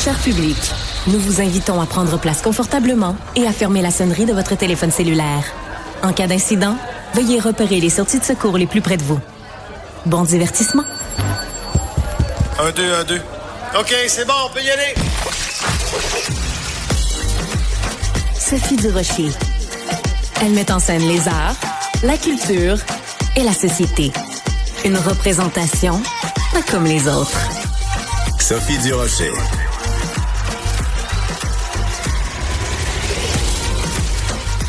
Cher public, nous vous invitons à prendre place confortablement et à fermer la sonnerie de votre téléphone cellulaire. En cas d'incident, veuillez repérer les sorties de secours les plus près de vous. Bon divertissement. 1, 2, 1, 2. OK, c'est bon, on peut y aller. Sophie Durocher. Elle met en scène les arts, la culture et la société. Une représentation pas comme les autres. Sophie Durocher.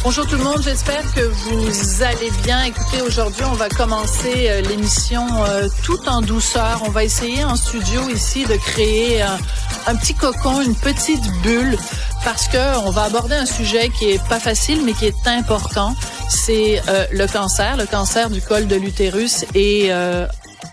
Bonjour tout le monde, j'espère que vous allez bien. Écoutez, aujourd'hui, on va commencer l'émission tout en douceur. On va essayer en studio ici de créer un petit cocon, une petite bulle, parce que on va aborder un sujet qui est pas facile, mais qui est important. C'est le cancer du col de l'utérus et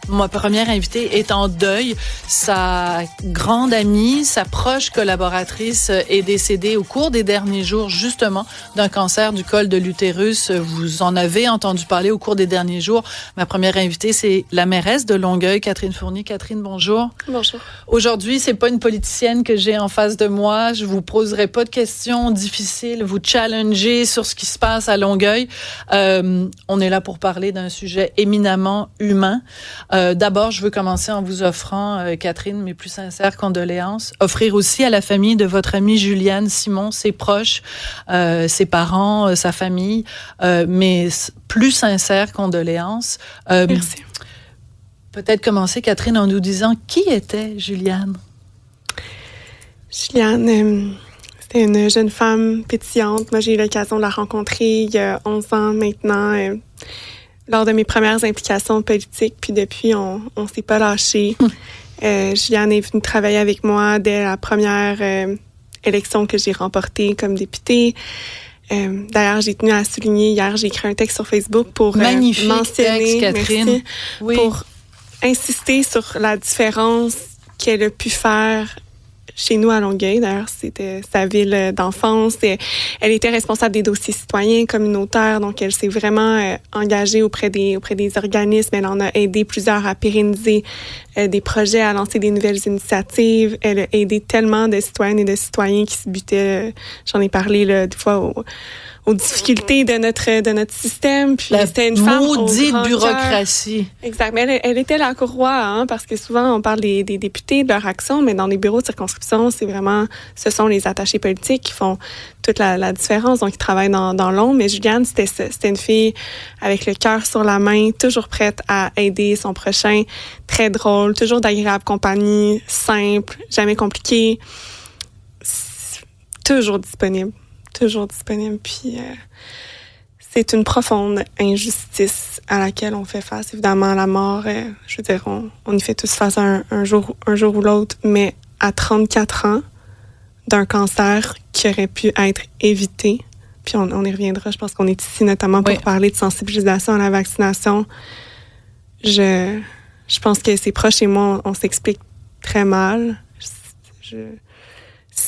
ma première invitée est en deuil. Sa grande amie, sa proche collaboratrice est décédée au cours des derniers jours, justement, d'un cancer du col de l'utérus. Vous en avez entendu parler au cours des derniers jours. Ma première invitée, c'est la mairesse de Longueuil, Catherine Fournier. Catherine, bonjour. Bonjour. Aujourd'hui, c'est pas une politicienne que j'ai en face de moi. Je vous poserai pas de questions difficiles, vous challenger sur ce qui se passe à Longueuil. On est là pour parler d'un sujet éminemment humain. D'abord, je veux commencer en vous offrant, Catherine, mes plus sincères condoléances. Offrir aussi à la famille de votre amie Juliane Simon, ses proches, ses parents, sa famille, mes plus sincères condoléances. Merci. Peut-être commencer, Catherine, en nous disant qui était Juliane? Juliane, c'était une jeune femme pétillante. Moi, j'ai eu l'occasion de la rencontrer il y a 11 ans maintenant. Lors de mes premières implications politiques, puis depuis, on s'est pas lâché. Juliane est venue travailler avec moi dès la première élection que j'ai remportée comme députée. D'ailleurs, j'ai tenu à souligner, hier, j'ai écrit un texte sur Facebook pour mentionner, texte, Catherine. Merci, oui. Pour insister sur la différence qu'elle a pu faire chez nous à Longueuil. D'ailleurs, c'était sa ville d'enfance. Elle était responsable des dossiers citoyens communautaires, donc elle s'est vraiment engagée auprès des organismes. Elle en a aidé plusieurs à pérenniser des projets, à lancer des nouvelles initiatives. Elle a aidé tellement de citoyennes et de citoyens qui se butaient. J'en ai parlé là, des fois aux difficultés de notre système. Puis c'était une femme maudite bureaucratie. Exact. Mais elle était la courroie, parce que souvent on parle des députés, de leur action, mais dans les bureaux de circonscription, ce sont les attachés politiques qui font toute la différence. Donc ils travaillent dans l'ombre. Mais Juliane, c'était une fille avec le cœur sur la main, toujours prête à aider son prochain, très drôle, toujours d'agréable compagnie, simple, jamais compliqué, toujours disponible. Puis c'est une profonde injustice à laquelle on fait face. Évidemment, la mort, je veux dire, on y fait tous face un jour ou l'autre, mais à 34 ans, d'un cancer qui aurait pu être évité, puis on y reviendra, je pense qu'on est ici notamment pour parler de sensibilisation à la vaccination. Je pense que ses proches et moi, on s'explique très mal.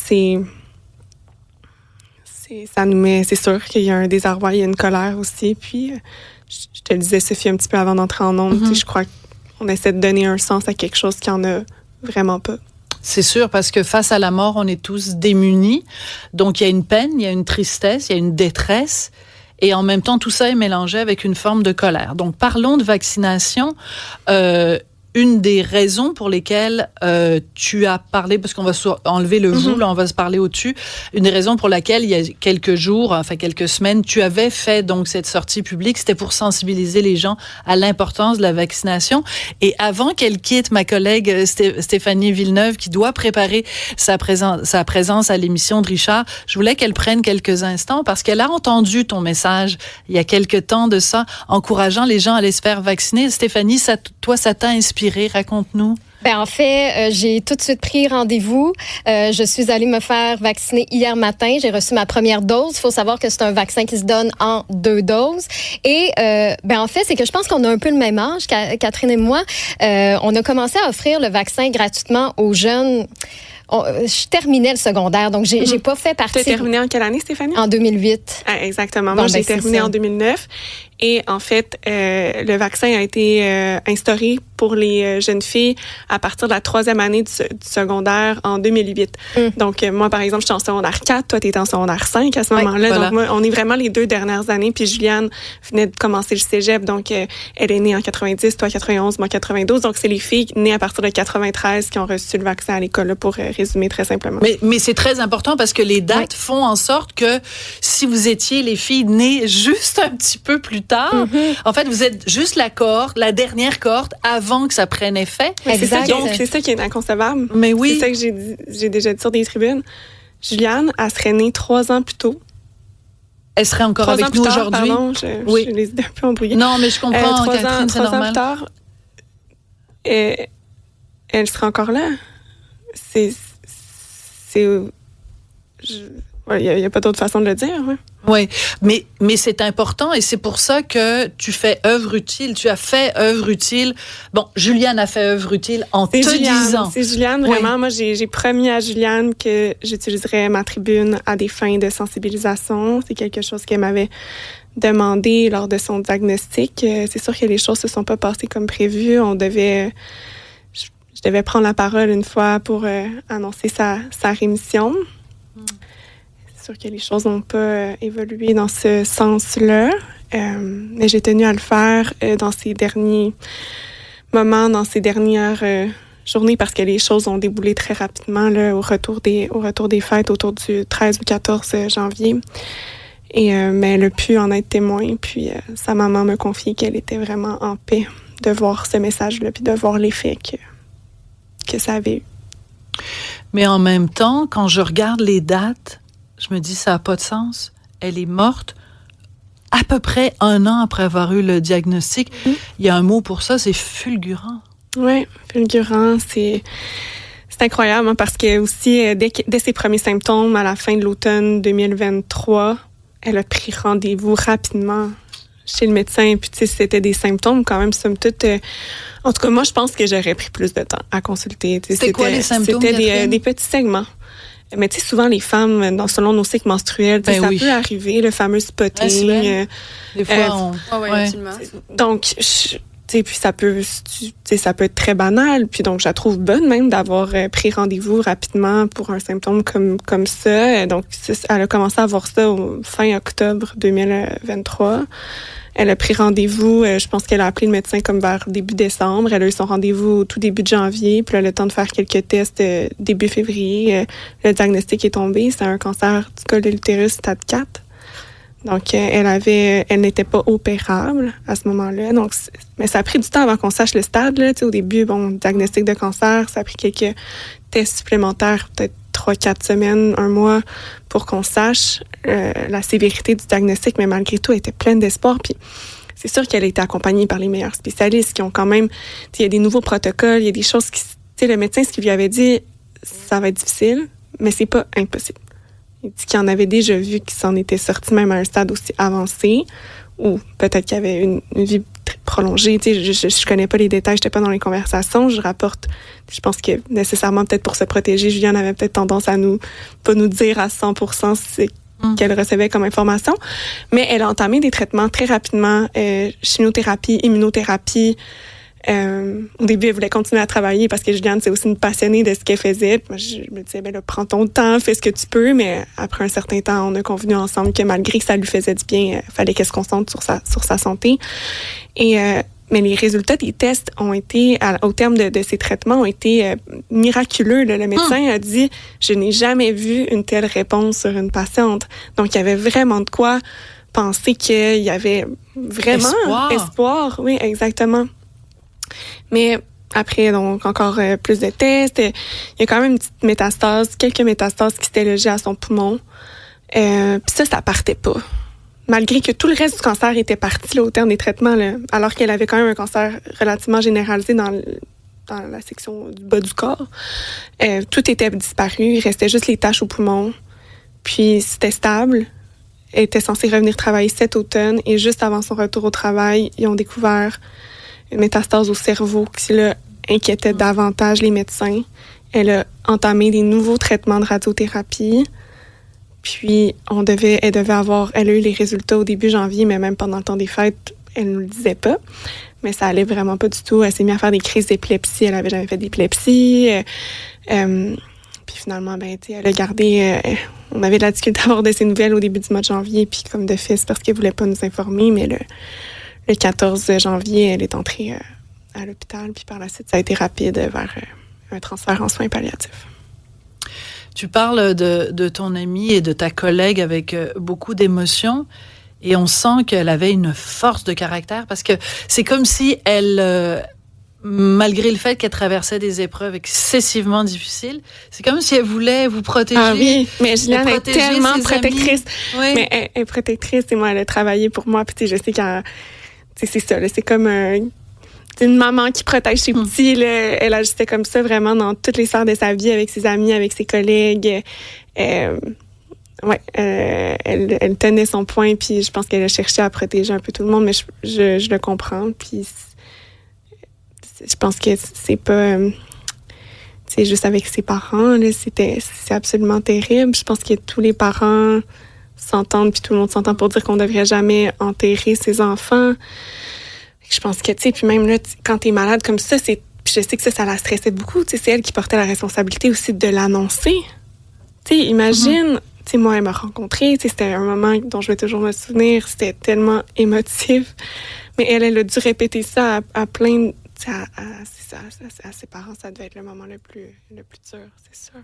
C'est sûr qu'il y a un désarroi, il y a une colère aussi. Puis, je te le disais, Sophie, un petit peu avant d'entrer en ondes, je crois qu'on essaie de donner un sens à quelque chose qui en a vraiment pas. C'est sûr, parce que face à la mort, on est tous démunis. Donc, il y a une peine, il y a une tristesse, il y a une détresse. Et en même temps, tout ça est mélangé avec une forme de colère. Donc, parlons de vaccination. Une des raisons pour lesquelles tu as parlé, parce qu'on va enlever le vous, là, on va se parler au-dessus, une des raisons pour laquelle il y a quelques semaines, tu avais fait donc cette sortie publique, c'était pour sensibiliser les gens à l'importance de la vaccination. Et avant qu'elle quitte, ma collègue Stéphanie Villeneuve, qui doit préparer sa présence à l'émission de Richard, je voulais qu'elle prenne quelques instants parce qu'elle a entendu ton message il y a quelques temps de ça, encourageant les gens à aller se faire vacciner. Stéphanie, toi, ça t'a inspiré? Raconte-nous. En fait, j'ai tout de suite pris rendez-vous. Je suis allée me faire vacciner hier matin. J'ai reçu ma première dose. Il faut savoir que c'est un vaccin qui se donne en 2 doses. Et en fait, c'est que je pense qu'on a un peu le même âge, Catherine et moi. On a commencé à offrir le vaccin gratuitement aux jeunes. Je terminais le secondaire, donc j'ai pas fait partie. Tu as terminé en quelle année, Stéphanie? En 2008. Ah, exactement. Moi, j'ai terminé en 2009. Et en fait, le vaccin a été instauré pour les jeunes filles à partir de la 3e année du secondaire en 2008. Donc, moi, par exemple, j'étais en secondaire 4, toi, t'étais en secondaire 5 à ce moment-là. Voilà. Donc, moi, on est vraiment les 2 dernières années. Puis Juliane venait de commencer le cégep, donc elle est née en 90, toi 91, moi 92. Donc, c'est les filles nées à partir de 93 qui ont reçu le vaccin à l'école, là, pour résumer très simplement. Mais c'est très important parce que les dates font en sorte que si vous étiez les filles nées juste un petit peu plus tard, en fait, vous êtes juste la dernière cohorte avant que ça prenne effet. Exact. C'est ça qui est inconcevable. Mais oui. C'est ça que j'ai déjà dit sur des tribunes. Juliane, elle serait née 3 ans plus tôt. Elle serait encore 3 ans avec plus nous tard, aujourd'hui. Pardon, je les ai un peu embrouillées. Non, mais je comprends, 3 Catherine, c'est normal. ans plus tard, elle serait encore là. Il n'y a pas d'autre façon de le dire. Ouais. Oui, mais c'est important et c'est pour ça que tu fais œuvre utile. Tu as fait œuvre utile. Bon, Juliane a fait œuvre utile en te disant. C'est Juliane, vraiment. Oui. Moi, j'ai promis à Juliane que j'utiliserais ma tribune à des fins de sensibilisation. C'est quelque chose qu'elle m'avait demandé lors de son diagnostic. C'est sûr que les choses se sont pas passées comme prévu. Je devais prendre la parole une fois pour annoncer sa rémission. C'est sûr que les choses n'ont pas évolué dans ce sens-là, mais j'ai tenu à le faire dans ces derniers moments, dans ces dernières journées, parce que les choses ont déboulé très rapidement là, au retour des fêtes, autour du 13 ou 14 janvier. Mais elle a pu en être témoin, puis sa maman me confiait qu'elle était vraiment en paix de voir ce message-là, puis de voir l'effet que ça avait eu. Mais en même temps, quand je regarde les dates, je me dis, ça n'a pas de sens. Elle est morte à peu près 1 an après avoir eu le diagnostic. Il y a un mot pour ça, c'est fulgurant. Oui, fulgurant, c'est incroyable, hein, parce que aussi, dès ses premiers symptômes, à la fin de l'automne 2023, elle a pris rendez-vous rapidement chez le médecin. Puis, tu sais, c'était des symptômes quand même, somme toute. En tout cas, moi, je pense que j'aurais pris plus de temps à consulter. C'était quoi les symptômes? C'était des petits segments. Mais tu sais, souvent, les femmes, selon nos cycles menstruels, ça peut arriver, le fameux spotting. Des fois, donc, tu sais, puis ça peut être très banal. Puis donc, je la trouve bonne même d'avoir pris rendez-vous rapidement pour un symptôme comme ça. Donc, elle a commencé à voir ça fin octobre 2023. Elle a pris rendez-vous, je pense qu'elle a appelé le médecin comme vers début décembre. Elle a eu son rendez-vous au tout début de janvier, puis elle a eu le temps de faire quelques tests début février. Le diagnostic est tombé, c'est un cancer du col de l'utérus stade 4. Donc, elle n'était pas opérable à ce moment-là. Donc, mais ça a pris du temps avant qu'on sache le stade. Là. Au début, diagnostic de cancer, ça a pris quelques tests supplémentaires, peut-être 3-4 semaines, 1 mois, pour qu'on sache la sévérité du diagnostic. Mais malgré tout, elle était pleine d'espoir. Puis, c'est sûr qu'elle a été accompagnée par les meilleurs spécialistes qui ont quand même... Il y a des nouveaux protocoles, il y a des choses qui... Le médecin, ce qu'il lui avait dit, ça va être difficile, mais c'est pas impossible. Il dit qu'il en avait déjà vu qui s'en était sorti même à un stade aussi avancé, ou peut-être qu'il y avait une vie très prolongée. Je connais pas les détails, j'étais pas dans les conversations. Je rapporte, je pense que nécessairement, peut-être pour se protéger, Juliane avait peut-être tendance à pas nous dire à 100% qu'elle recevait comme information. Mais elle a entamé des traitements très rapidement, chimiothérapie, immunothérapie. Au début, elle voulait continuer à travailler parce que Juliane, c'est aussi une passionnée de ce qu'elle faisait. Moi, je me disais, prends ton temps, fais ce que tu peux. Mais après un certain temps, on a convenu ensemble que malgré que ça lui faisait du bien, il fallait qu'elle se concentre sur sa santé. Mais les résultats des tests ont été, au terme de ces traitements, ont été miraculeux. Là. Le médecin a dit, je n'ai jamais vu une telle réponse sur une patiente. Donc, il y avait vraiment de quoi penser qu'il y avait vraiment espoir. Oui, exactement. Mais après, donc, encore plus de tests. Il y a quand même une petite métastase, quelques métastases qui s'étaient logées à son poumon. Puis ça partait pas. Malgré que tout le reste du cancer était parti là, au terme des traitements, là, alors qu'elle avait quand même un cancer relativement généralisé dans la section du bas du corps. Tout était disparu. Il restait juste les taches au poumon. Puis c'était stable. Elle était censée revenir travailler cet automne. Et juste avant son retour au travail, ils ont découvert une métastase au cerveau qui inquiétait davantage les médecins. Elle a entamé des nouveaux traitements de radiothérapie. Puis, elle a eu les résultats au début janvier, mais même pendant le temps des fêtes, elle nous le disait pas. Mais ça allait vraiment pas du tout. Elle s'est mise à faire des crises d'épilepsie. Elle avait jamais fait d'épilepsie. Puis finalement, elle a gardé... on avait de la difficulté à avoir de ses nouvelles au début du mois de janvier. Puis comme de fait, c'est parce qu'elle voulait pas nous informer. Mais le 14 janvier, elle est entrée à l'hôpital. Puis par la suite, ça a été rapide vers un transfert en soins palliatifs. Tu parles de ton amie et de ta collègue avec beaucoup d'émotion et on sent qu'elle avait une force de caractère parce que c'est comme si elle, malgré le fait qu'elle traversait des épreuves excessivement difficiles, c'est comme si elle voulait vous protéger. Ah oui, mais Juliane est tellement protectrice. Oui. Mais elle est protectrice et moi, elle a travaillé pour moi. Puis je sais qu'elle... c'est ça, là, c'est comme... C'est une maman qui protège ses petits. Là. Elle agissait comme ça vraiment dans toutes les sphères de sa vie, avec ses amis, avec ses collègues. Elle tenait son point, puis je pense qu'elle a cherché à protéger un peu tout le monde, mais je le comprends. Puis je pense que c'est pas... c'est juste avec ses parents, là, c'est absolument terrible. Je pense que tous les parents s'entendent, puis tout le monde s'entend pour dire qu'on devrait jamais enterrer ses enfants. Je pense que, tu sais, puis même là, quand t'es malade comme ça, puis je sais que ça la stressait beaucoup, tu sais, c'est elle qui portait la responsabilité aussi de l'annoncer. Tu sais, imagine, tu sais, moi, elle m'a rencontrée, tu sais, c'était un moment dont je vais toujours me souvenir, c'était tellement émotif, mais elle a dû répéter ça à plein, tu sais, à ses parents, ça devait être le moment le plus dur, c'est sûr.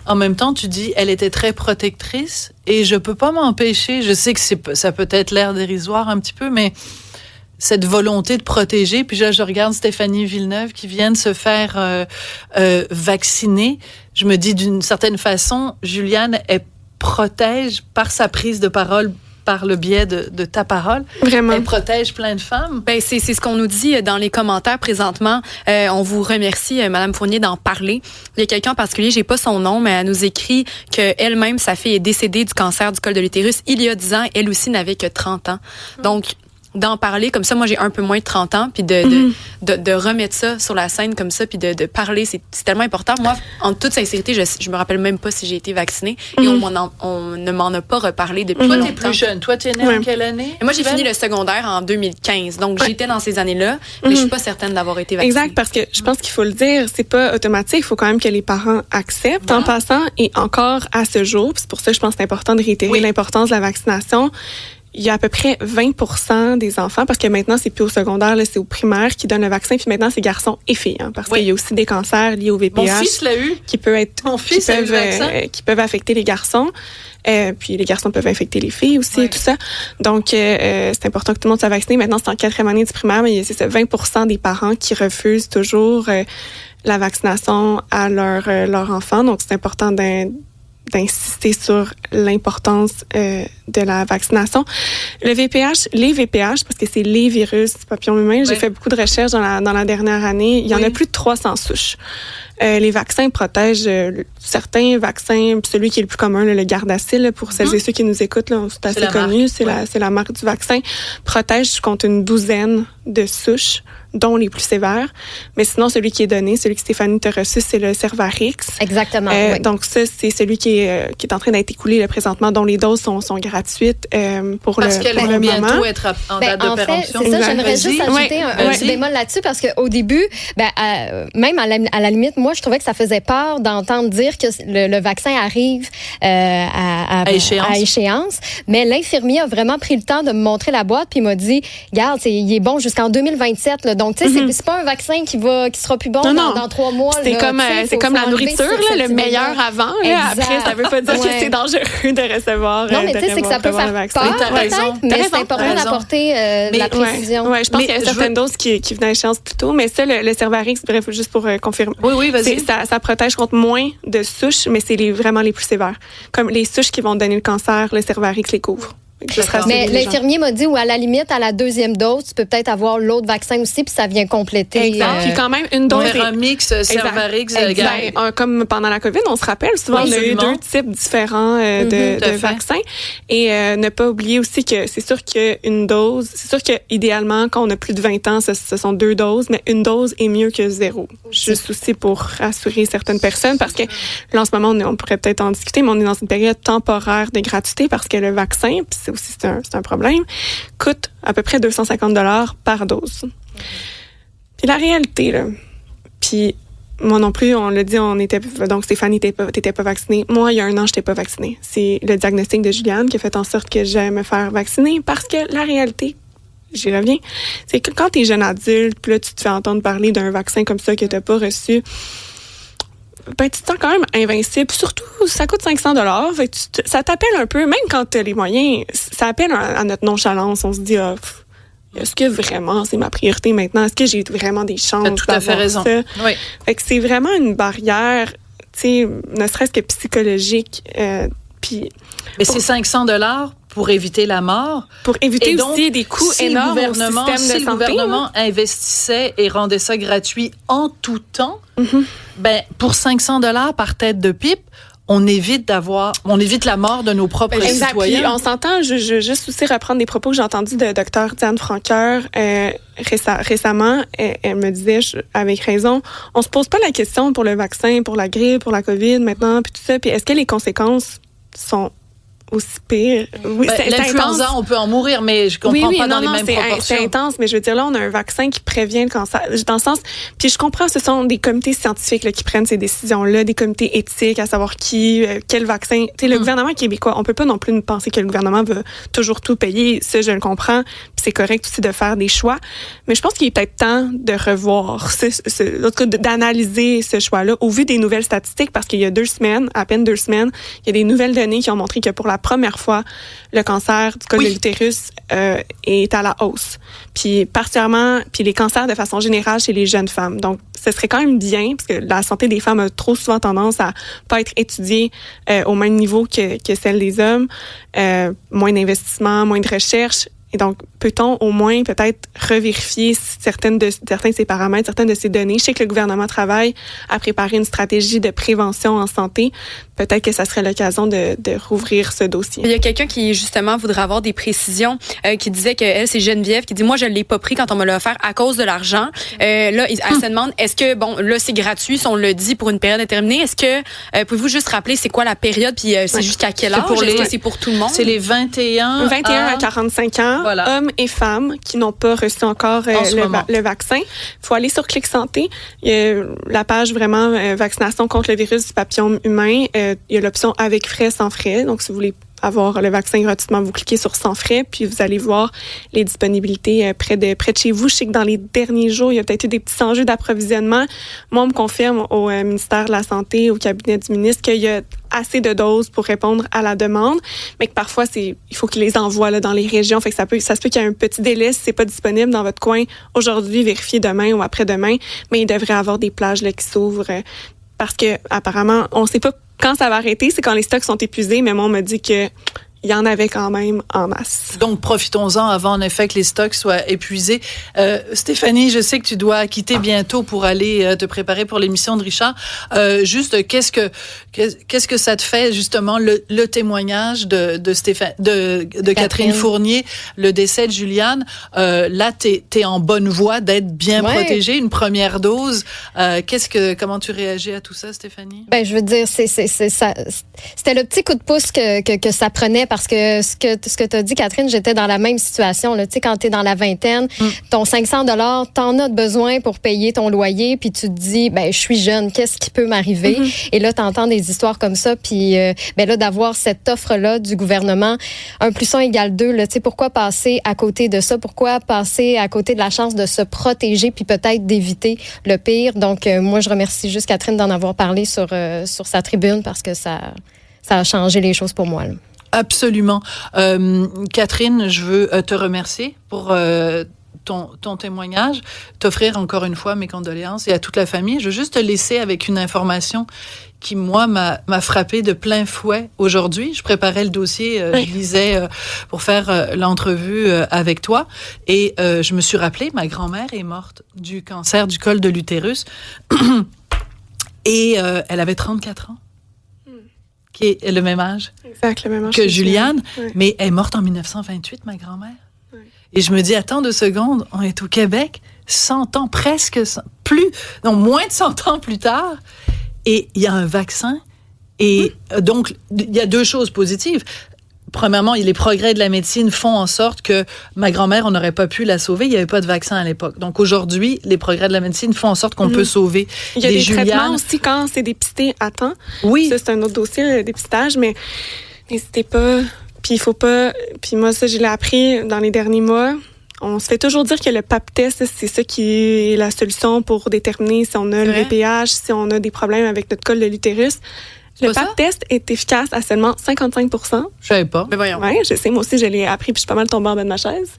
En même temps, tu dis, elle était très protectrice et je peux pas m'empêcher, je sais que ça peut être l'air dérisoire un petit peu, mais cette volonté de protéger, puis là, je regarde Stéphanie Villeneuve qui vient de se faire vacciner. Je me dis, d'une certaine façon, Juliane, elle protège par sa prise de parole, par le biais de ta parole. Vraiment. Elle protège plein de femmes. Ben, c'est ce qu'on nous dit dans les commentaires présentement. On vous remercie, Madame Fournier, d'en parler. Il y a quelqu'un en particulier, j'ai pas son nom, mais elle nous écrit qu'elle-même, sa fille est décédée du cancer du col de l'utérus il y a 10 ans. Elle aussi n'avait que 30 ans. Donc, d'en parler comme ça, moi j'ai un peu moins de 30 ans, puis de remettre ça sur la scène comme ça, puis de parler, c'est tellement important. Moi, en toute sincérité, je me rappelle même pas si j'ai été vaccinée, et on ne m'en a pas reparlé depuis longtemps. Toi, t'es plus jeune. Toi, t'es née en quelle année? Et moi, j'ai fini le secondaire en 2015, donc j'étais dans ces années-là, mais je suis pas certaine d'avoir été vaccinée. Exact, parce que je pense qu'il faut le dire, c'est pas automatique, il faut quand même que les parents acceptent en passant, et encore à ce jour, c'est pour ça que je pense que c'est important de réitérer l'importance de la vaccination. Il y a à peu près 20% des enfants, parce que maintenant, c'est plus au secondaire, là, c'est au primaire qui donnent le vaccin, puis maintenant, c'est garçons et filles, hein, parce qu'il y a aussi des cancers liés au VPH. Mon fils l'a eu. Qui peuvent affecter les garçons. Puis les garçons peuvent infecter les filles aussi et tout ça. Donc, c'est important que tout le monde soit vacciné. Maintenant, c'est en 4e année du primaire, mais c'est 20% des parents qui refusent toujours la vaccination à leur enfant. Donc, c'est important d'insister sur l'importance de la vaccination. Les VPH, parce que c'est les virus du papillon humain, j'ai fait beaucoup de recherches dans la dernière année. Il y en a plus de 300 souches. Les vaccins protègent certains vaccins, celui qui est le plus commun, le Gardasil, pour celles et ceux qui nous écoutent, là, c'est assez connu, c'est la marque du vaccin, protège contre une douzaine de souches, dont les plus sévères. Mais sinon, celui qui est donné, celui que Stéphanie t'a reçu, c'est le Cervarix. Exactement. Donc ça, c'est celui qui est en train d'être écoulé présentement, dont les doses sont gratuites pour parce le moment. Parce qu'elle va bientôt être en date de péremption. C'est ça, j'aimerais juste ajouter un petit bémol là-dessus, parce qu'au début, même à la limite, moi, je trouvais que ça faisait peur d'entendre dire que le vaccin arrive à échéance. Mais l'infirmier a vraiment pris le temps de me montrer la boîte, puis il m'a dit, regarde, il est bon jusqu'en 2027. Là. Donc, tu sais, c'est pas un vaccin qui sera plus bon dans 3 mois. C'est comme la nourriture, le meilleur avant. Là, après, ça veut pas dire que c'est dangereux de recevoir. Non, mais tu sais, c'est que ça peut faire peur, peut-être, mais c'est important d'apporter de la précision. Oui, je pense qu'il y a certaines doses qui venaient à échéance plus tôt, mais ça, le Cervarix, bref, juste pour confirmer. Oui, vas-y. Ça protège contre moins de souches, mais c'est vraiment les plus sévères. Comme les souches qui vont donner le cancer, le Cervarix les couvre. Mais l'infirmier m'a dit, ou à la limite, à la deuxième dose, tu peux peut-être avoir l'autre vaccin aussi, puis ça vient compléter. Exact. Puis quand même, une dose. Faire un mix Cervarix, comme pendant la COVID, on se rappelle souvent, on a eu 2 types différents de vaccins. Et ne pas oublier aussi que c'est sûr qu'une dose, c'est sûr qu'idéalement, quand on a plus de 20 ans, ce sont 2 doses, mais une dose est mieux que 0. Juste aussi pour rassurer certaines personnes, parce que là, en ce moment, on pourrait peut-être en discuter, mais on est dans une période temporaire de gratuité parce que le vaccin, puis c'est un problème, coûte à peu près $250 par dose. Puis la réalité, là, puis moi non plus, on l'a dit, donc Stéphanie, t'étais pas vaccinée. Moi, il y a 1 an, j'étais pas vaccinée. C'est le diagnostic de Juliane qui a fait en sorte que j'aille me faire vacciner parce que la réalité, j'y reviens, c'est que quand t'es jeune adulte, puis là, tu te fais entendre parler d'un vaccin comme ça que t'as pas reçu, ben, tu te sens quand même invincible. Surtout, ça coûte $500. Fait ça t'appelle un peu, même quand tu as les moyens, ça appelle à notre nonchalance. On se dit, est-ce que vraiment c'est ma priorité maintenant? Est-ce que j'ai vraiment des chances d'avoir ça? Tout à fait raison. Oui. Fait que c'est vraiment une barrière, tu sais, ne serait-ce que psychologique. Mais c'est $500 pour éviter la mort. Pour éviter donc, aussi des coûts énormes au système de santé. Si le gouvernement investissait et rendait ça gratuit en tout temps, ben, pour $500 par tête de pipe, on évite la mort de nos propres citoyens. Puis on s'entend, je juste aussi reprendre des propos que j'ai entendus de Dr Diane Franqueur récemment. Elle me disait, avec raison, on se pose pas la question pour le vaccin, pour la grippe, pour la COVID maintenant, puis tout ça. Puis est-ce que les conséquences sont aussi pire. Oui, l'influenza, on peut en mourir, mais je comprends pas dans les mêmes proportions. C'est intense, mais je veux dire, là, on a un vaccin qui prévient le cancer. Dans le sens, puis je comprends, ce sont des comités scientifiques là, qui prennent ces décisions-là, des comités éthiques, à savoir quel vaccin. Tu sais, le gouvernement québécois, on peut pas non plus penser que le gouvernement veut toujours tout payer. Ça, je le comprends. Puis c'est correct aussi de faire des choix. Mais je pense qu'il est peut-être temps de revoir, d'analyser ce choix-là au vu des nouvelles statistiques, parce qu'il y a à peine 2 semaines, il y a des nouvelles données qui ont montré que pour la première fois, le cancer du col de l'utérus est à la hausse. Puis particulièrement, les cancers de façon générale chez les jeunes femmes. Donc, ce serait quand même bien, parce que la santé des femmes a trop souvent tendance à pas être étudiée au même niveau que celle des hommes. Moins d'investissement, moins de recherche. Et donc, peut-on au moins peut-être revérifier certains de ces paramètres, certaines de ces données? Je sais que le gouvernement travaille à préparer une stratégie de prévention en santé. Peut-être que ça serait l'occasion de rouvrir ce dossier. Il y a quelqu'un qui, justement, voudrait avoir des précisions, qui disait qu'elle, c'est Geneviève, qui dit, moi, je ne l'ai pas pris quand on me l'a offert à cause de l'argent. Là, elle se demande, est-ce que, là, c'est gratuit, si on le dit pour une période déterminée, est-ce que, pouvez-vous juste rappeler c'est quoi la période, puis c'est jusqu'à quel âge? Est-ce que c'est pour tout le monde? C'est les 21 à 45 ans. Voilà. Hommes et femmes qui n'ont pas reçu encore le vaccin. Il faut aller sur Clic Santé. Il y a la page vraiment vaccination contre le virus du papillome humain. Il y a l'option avec frais, sans frais. Donc, si vous voulez avoir le vaccin gratuitement, vous cliquez sur sans frais, puis vous allez voir les disponibilités près de chez vous. Je sais que dans les derniers jours, il y a peut-être eu des petits enjeux d'approvisionnement. Moi, on me confirme au ministère de la Santé, au cabinet du ministre, qu'il y a assez de doses pour répondre à la demande, mais que parfois, il faut qu'ils les envoient là, dans les régions. Fait que ça se peut qu'il y ait un petit délai si c'est pas disponible dans votre coin aujourd'hui, vérifiez demain ou après-demain, mais il devrait y avoir des plages là, qui s'ouvrent parce que apparemment, on sait pas quand ça va arrêter, c'est quand les stocks sont épuisés, mais moi, on m'a dit que il y en avait quand même en masse. Donc, profitons-en avant, en effet, que les stocks soient épuisés. Stéphanie, je sais que tu dois quitter bientôt pour aller te préparer pour l'émission de Richard. Juste, qu'est-ce que ça te fait, justement, le témoignage de Catherine Fournier, le décès de Juliane? Là, t'es en bonne voie d'être bien protégée, une première dose. Comment tu réagis à tout ça, Stéphanie? Ben, je veux dire, c'était le petit coup de pouce que ça prenait. Parce que ce que tu as dit, Catherine, j'étais dans la même situation. Tu sais, quand tu es dans la vingtaine, ton $500, t'en as besoin pour payer ton loyer, puis tu te dis, ben je suis jeune, qu'est-ce qui peut m'arriver? Et là, tu entends des histoires comme ça, puis là, d'avoir cette offre-là du gouvernement, 1 + 1 = 2, tu sais, pourquoi passer à côté de ça? Pourquoi passer à côté de la chance de se protéger, puis peut-être d'éviter le pire? Donc, moi, je remercie juste Catherine d'en avoir parlé sur sa tribune, parce que ça a changé les choses pour moi, là. Absolument. Catherine, je veux te remercier pour ton témoignage, t'offrir encore une fois mes condoléances et à toute la famille. Je veux juste te laisser avec une information qui, moi, m'a frappé de plein fouet aujourd'hui. Je préparais le dossier, je lisais pour faire l'entrevue avec toi. Et je me suis rappelé, ma grand-mère est morte du cancer du col de l'utérus. Et elle avait 34 ans. Qui est le même âge, exact, le même âge que Juliane. Ouais. Mais elle est morte en 1928, ma grand-mère. Ouais. Et je me dis, attends 2 secondes, on est au Québec, 100 ans, moins de 100 ans plus tard, et il y a un vaccin. Et donc, il y a 2 choses positives. Premièrement, les progrès de la médecine font en sorte que ma grand-mère, on n'aurait pas pu la sauver. Il n'y avait pas de vaccin à l'époque. Donc aujourd'hui, les progrès de la médecine font en sorte qu'on peut sauver il y a des Julianes. traitements aussi quand c'est dépisté à temps. Oui. Ça, c'est un autre dossier, le dépistage, mais n'hésitez pas. Puis il faut pas... Puis moi, ça, je l'ai appris dans les derniers mois. On se fait toujours dire que le pap test, c'est ça qui est la solution pour déterminer si on a le VPH, si on a des problèmes avec notre col de l'utérus. Le pap test est efficace à seulement 55 %. Je savais pas. Mais voyons. Oui, je sais. Moi aussi, je l'ai appris, puis je suis pas mal tombée en bas de ma chaise.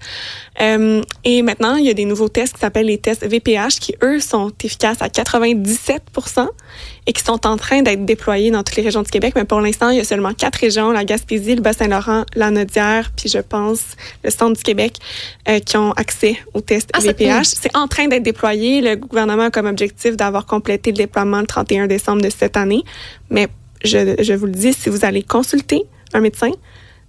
Et maintenant, il y a des nouveaux tests qui s'appellent les tests VPH qui, eux, sont efficaces à 97 % et qui sont en train d'être déployés dans toutes les régions du Québec. Mais pour l'instant, il y a seulement 4 régions, la Gaspésie, le Bas-Saint-Laurent, la Naudière, puis je pense le centre du Québec, qui ont accès aux tests VPH. C'est en train d'être déployé. Le gouvernement a comme objectif d'avoir complété le déploiement le 31 décembre de cette année. Mais je vous le dis, si vous allez consulter un médecin,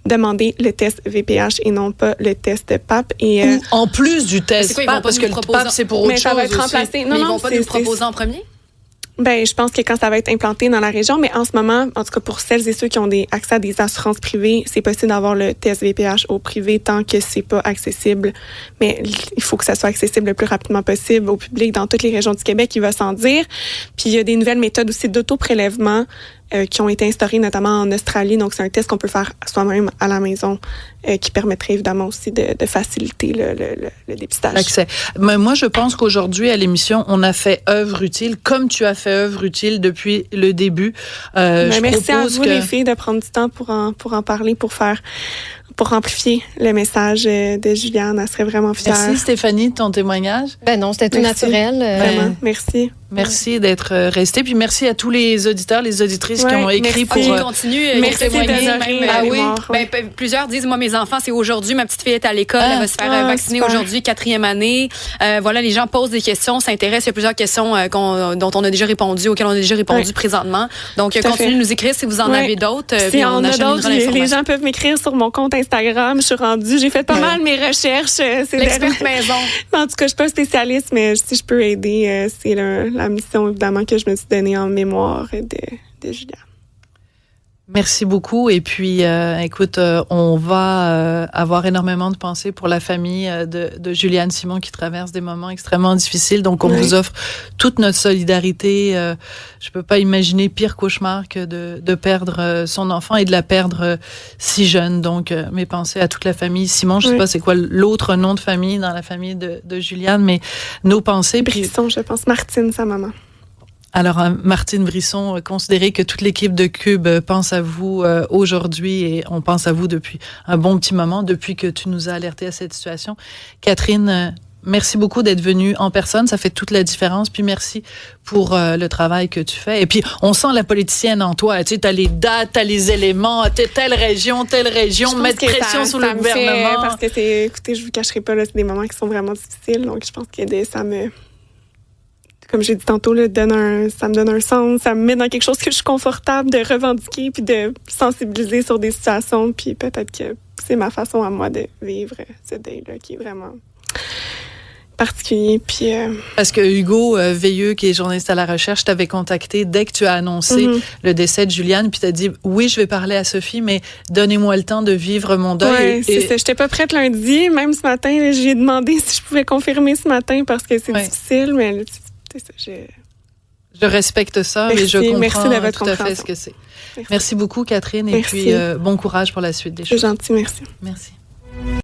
demandez le test VPH et non pas le test PAP. Et, ou en plus du test PAP, parce que le PAP, c'est pour autre chose. Mais ça va être remplacé. Non, mais ils vont pas nous le proposer en premier? Ben, je pense que quand ça va être implanté dans la région, mais en ce moment, en tout cas pour celles et ceux qui ont accès à des assurances privées, c'est possible d'avoir le test VPH au privé tant que c'est pas accessible. Mais il faut que ça soit accessible le plus rapidement possible au public dans toutes les régions du Québec, il va s'en dire. Puis il y a des nouvelles méthodes aussi d'auto-prélèvement qui ont été instaurées notamment en Australie. Donc, c'est un test qu'on peut faire soi-même à la maison qui permettrait évidemment aussi de faciliter le dépistage. L'accès. Mais moi, je pense qu'aujourd'hui, à l'émission, on a fait œuvre utile, comme tu as fait œuvre utile depuis le début. Merci à vous, les filles, de prendre du temps pour en parler, pour amplifier le message de Juliane. Elle serait vraiment fière. Merci Stéphanie de ton témoignage. Ben non, c'était tout naturel. Vraiment, merci. Merci d'être restée. Puis merci à tous les auditeurs, les auditrices qui ont écrit pour continuer merci témoigner. Ah oui. Plusieurs disent, moi, mes enfants, c'est aujourd'hui. Ma petite fille est à l'école. Elle va se faire vacciner aujourd'hui, 4e année. Voilà, les gens posent des questions, s'intéressent. Il y a plusieurs questions dont on a déjà répondu, auxquelles on a déjà répondu présentement. Donc, continuez de nous écrire si vous en avez d'autres. Si on a d'autres, les gens peuvent m'écrire sur mon compte Instagram. Je suis rendue. J'ai fait pas mal mes recherches. C'est l'experte maison. En tout cas, je suis pas spécialiste, mais si je peux aider, c'est la mission, évidemment, que je me suis donnée en mémoire de Juliane. Merci beaucoup. Et puis, écoute, on va avoir énormément de pensées pour la famille de Juliane Simon qui traverse des moments extrêmement difficiles. Donc, on vous offre toute notre solidarité. Je peux pas imaginer pire cauchemar que de perdre son enfant et de la perdre si jeune. Donc, mes pensées à toute la famille Simon. Je sais pas c'est quoi l'autre nom de famille dans la famille de Juliane, mais nos pensées. Brisson, je pense. Martine, sa maman. Alors, Martine Brisson, considérez que toute l'équipe de Cube pense à vous aujourd'hui et on pense à vous depuis un bon petit moment, depuis que tu nous as alertés à cette situation. Catherine, merci beaucoup d'être venue en personne, ça fait toute la différence. Puis merci pour le travail que tu fais. Et puis, on sent la politicienne en toi. Tu sais, t'as les dates, t'as les éléments, t'es telle région, mettre pression sur le gouvernement. Parce que écoutez, je vous cacherai pas, là, c'est des moments qui sont vraiment difficiles. Donc, je pense que ça me... Comme j'ai dit tantôt, là, ça me donne un sens, ça me met dans quelque chose que je suis confortable de revendiquer puis de sensibiliser sur des situations. Puis peut-être que c'est ma façon à moi de vivre ce deuil-là qui est vraiment particulier. Puis, Parce que Hugo Veilleux, qui est journaliste à la recherche, t'avait contacté dès que tu as annoncé le décès de Juliane, puis t'as dit, oui, je vais parler à Sophie, mais donnez-moi le temps de vivre mon deuil. Oui, c'est ça. J'étais pas prête lundi. Même ce matin, j'ai demandé si je pouvais confirmer ce matin parce que c'est difficile, mais... Là, Je respecte ça, mais je comprends tout à fait ce que c'est. Merci beaucoup, Catherine, et puis bon courage pour la suite des choses. C'est gentil, merci. Merci.